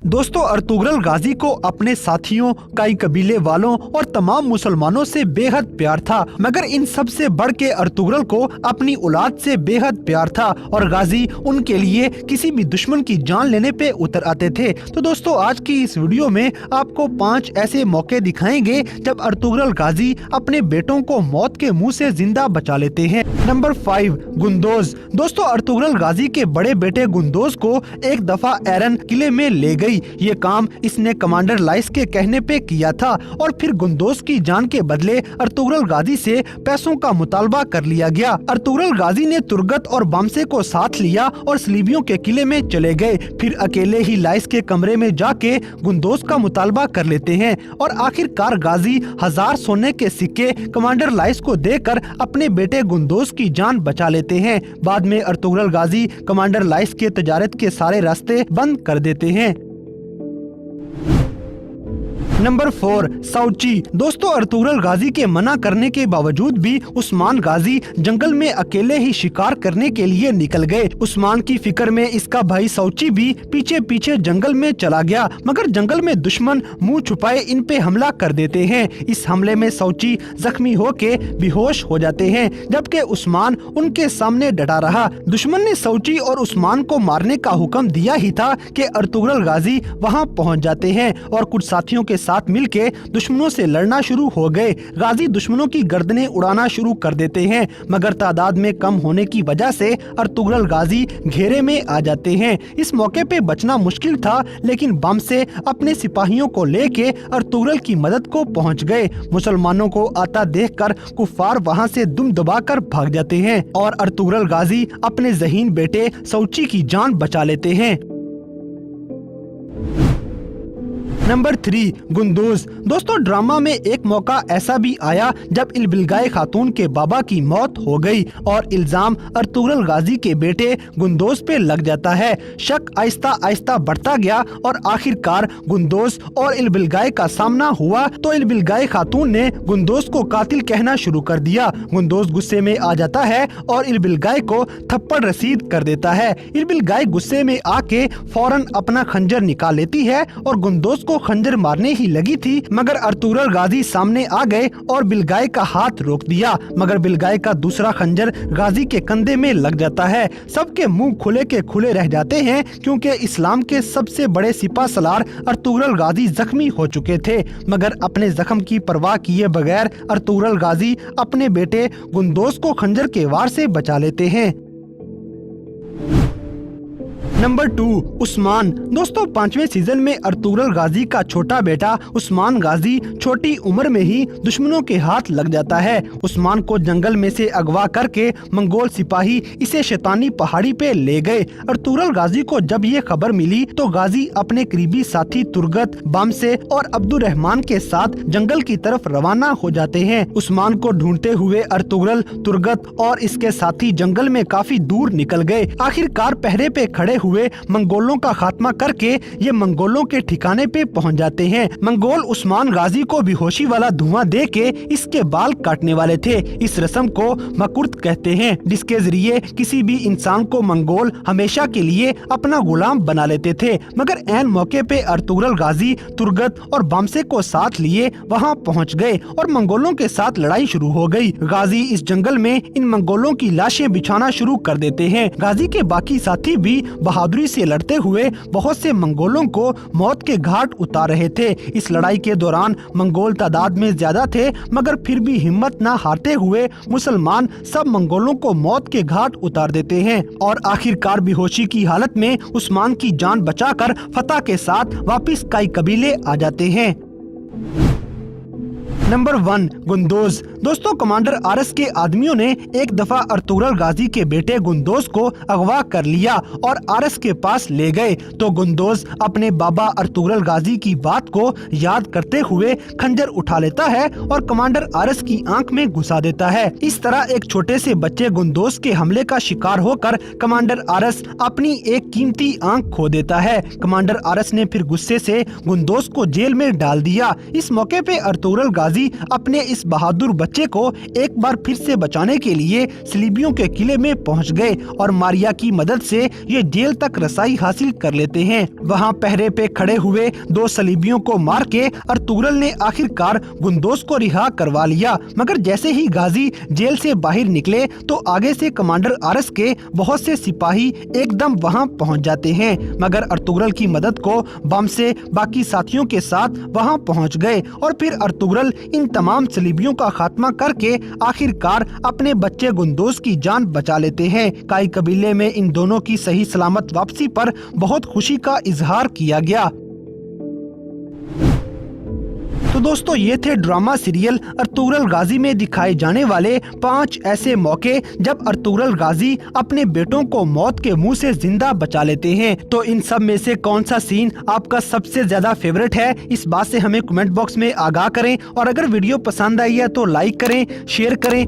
दोस्तों, अर्तुगरुल गाजी को अपने साथियों, कई कबीले वालों और तमाम मुसलमानों से बेहद प्यार था, मगर इन सब से बढ़ के अर्तुगरुल को अपनी औलाद से बेहद प्यार था और गाजी उनके लिए किसी भी दुश्मन की जान लेने पे उतर आते थे। तो दोस्तों, आज की इस वीडियो में आपको 5 ऐसे मौके दिखाएंगे जब अर्तुगरुल गाजी अपने बेटों को मौत के मुंह से जिंदा बचा लेते हैं। नंबर 5, गुंदोज। दोस्तों, अर्तुगरुल गाजी के बड़े बेटे गुंदोज को एक दफा एरन किले में ले गई। ये काम इसने कमांडर लाइस के कहने पे किया था और फिर गुंदोज की जान के बदले अर्तुगरुल गाजी से पैसों का मुतालबा कर लिया गया। अर्तुगरुल गाजी ने तुर्गत और बामसे को साथ लिया और सलीबियों के किले में चले गए। फिर अकेले ही लाइस के कमरे में जाके गुंदोज का मुतालबा कर लेते हैं और आखिरकार गाजी 1000 सोने के सिक्के कमांडर लाइस को देकर अपने बेटे गुंदोज की जान बचा लेते हैं। बाद में अर्तुगरुल गाजी कमांडर लाइस के तजारत के सारे रास्ते बंद कर देते हैं। नंबर 4, साउची। दोस्तों, अर्तुगरुल गाजी के मना करने के बावजूद भी उस्मान गाजी जंगल में अकेले ही शिकार करने के लिए निकल गए। उस्मान की फिक्र में इसका भाई साउची भी पीछे पीछे जंगल में चला गया, मगर जंगल में दुश्मन मुंह छुपाए इन पे हमला कर देते हैं। इस हमले में साउची जख्मी होके बेहोश हो जाते हैं, जबकि उस्मान उनके सामने डटा रहा। दुश्मन ने साउची और उस्मान को मारने का हुक्म दिया ही था कि अर्तुगरुल गाजी वहाँ पहुँच जाते हैं और कुछ साथियों के साथ मिलके दुश्मनों से लड़ना शुरू हो गए। गाजी दुश्मनों की गर्दनें उड़ाना शुरू कर देते हैं, मगर तादाद में कम होने की वजह से अर्तुगरुल गाजी घेरे में आ जाते हैं। इस मौके पे बचना मुश्किल था, लेकिन बामसे अपने सिपाहियों को लेके अर्तुगरुल की मदद को पहुंच गए। मुसलमानों को आता देखकर कुफार वहां से दुम दबाकर भाग जाते हैं और अर्तुगरुल गाजी अपने ज़हीन बेटे साउची की जान बचा लेते हैं। नंबर 3, गुंदोज। दोस्तों, ड्रामा में एक मौका ऐसा भी आया जब इल्बिलगाय खातून के बाबा की मौत हो गई और इल्जाम अर्तुगरुल गाजी के बेटे गुंदोज पे लग जाता है। शक आहिस्ता आहिस्ता बढ़ता गया और आखिरकार गुंदोज और इल्बिलगाय का सामना हुआ तो इल्बिलगाय खातून ने गुंदोज को कातिल कहना शुरू कर दिया। गुंदोज गुस्से में आ जाता है और इल्बिलगाय को थप्पड़ रसीद कर देता है। इल्बिलगाय गुस्से में आके फौरन अपना खंजर निकाल लेती है और गुंदोज को खंजर मारने ही लगी थी, मगर अर्तुगरुल गाजी सामने आ गए और बिलगाय का हाथ रोक दिया, मगर बिलगाय का दूसरा खंजर गाजी के कंधे में लग जाता है। सबके मुंह खुले के खुले रह जाते हैं, क्योंकि इस्लाम के सबसे बड़े सिपा सलार अर्तुगरुल गाजी जख्मी हो चुके थे, मगर अपने जख्म की परवाह किए बगैर अर्तुगरुल गाजी अपने बेटे गुंदोज को खंजर के वार से बचा लेते हैं। नंबर 2, उस्मान। दोस्तों, 5वें सीजन में अर्तुगरुल गाजी का छोटा बेटा उस्मान गाजी छोटी उम्र में ही दुश्मनों के हाथ लग जाता है। उस्मान को जंगल में से अगवा करके मंगोल सिपाही इसे शैतानी पहाड़ी पे ले गए। अर्तुगरुल गाजी को जब ये खबर मिली तो गाजी अपने करीबी साथी तुर्गत, बामसे और अब्दुर्रहमान के साथ जंगल की तरफ रवाना हो जाते हैं। उस्मान को ढूंढते हुए अर्तुगरुल, तुर्गत और इसके साथी जंगल में काफी दूर निकल गए। आखिरकार पहरे पे खड़े हुए मंगोलों का खात्मा करके ये मंगोलों के ठिकाने पे पहुंच जाते हैं। मंगोल उस्मान गाजी को बेहोशी वाला धुआं दे के इसके बाल काटने वाले थे। इस रस्म को मकुर्त कहते हैं, जिसके जरिए किसी भी इंसान को मंगोल हमेशा के लिए अपना गुलाम बना लेते थे। मगर ऐन मौके पे अर्तुगरुल गाजी तुर्गत और बामसे को साथ लिए वहाँ पहुँच गए और मंगोलों के साथ लड़ाई शुरू हो गई। गाजी इस जंगल में इन मंगोलों की लाशें बिछाना शुरू कर देते हैं। गाजी के बाकी साथी भी बहादुरी से लड़ते हुए बहुत से मंगोलों को मौत के घाट उतार रहे थे। इस लड़ाई के दौरान मंगोल तादाद में ज्यादा थे, मगर फिर भी हिम्मत न हारते हुए मुसलमान सब मंगोलों को मौत के घाट उतार देते हैं और आखिरकार बेहोशी की हालत में उस्मान की जान बचाकर फतह के साथ वापिस कई कबीले आ जाते हैं। नंबर 1, गुंदोज। दोस्तों, कमांडर आरस के आदमियों ने एक दफा अर्तुगरुल गाजी के बेटे गुंदोज को अगवा कर लिया और आरस के पास ले गए तो गुंदोज अपने बाबा अर्तुगरुल गाजी की बात को याद करते हुए खंजर उठा लेता है और कमांडर आरस की आंख में घुसा देता है। इस तरह एक छोटे से बच्चे गुंदोज के हमले का शिकार होकर कमांडर आरस अपनी एक कीमती आंख खो देता है। कमांडर आरस ने फिर गुस्से से गुंदोज को जेल में डाल दिया। इस मौके पे अर्तुगरुल गाजी गाजी अपने इस बहादुर बच्चे को एक बार फिर से बचाने के लिए सलीबियों के किले में पहुंच गए और मारिया की मदद से ये जेल तक रसाई हासिल कर लेते हैं। वहां पहरे पे खड़े हुए 2 सलीबियों को मार के अर्तुगरुल ने आखिरकार गुंदोस को रिहा करवा लिया। मगर जैसे ही गाजी जेल से बाहर निकले तो आगे से कमांडर आरस के बहुत से सिपाही एकदम वहां पहुंच जाते हैं। मगर अर्तुगरुल की मदद को बम से बाकी साथियों के साथ वहां पहुंच गए और फिर अर्तुगरुल इन तमाम सलीबियों का खात्मा करके आखिरकार अपने बच्चे गुंदोस की जान बचा लेते हैं। काई कबीले में इन दोनों की सही सलामत वापसी पर बहुत खुशी का इजहार किया गया। तो दोस्तों ये थे ड्रामा सीरियल अर्तुगरुल गाजी में दिखाए जाने वाले 5 ऐसे मौके जब अर्तुगरुल गाजी अपने बेटों को मौत के मुंह से जिंदा बचा लेते हैं। तो इन सब में से कौन सा सीन आपका सबसे ज्यादा फेवरेट है, इस बात से हमें कमेंट बॉक्स में आगाह करें। और अगर वीडियो पसंद आई है तो लाइक करें, शेयर करें।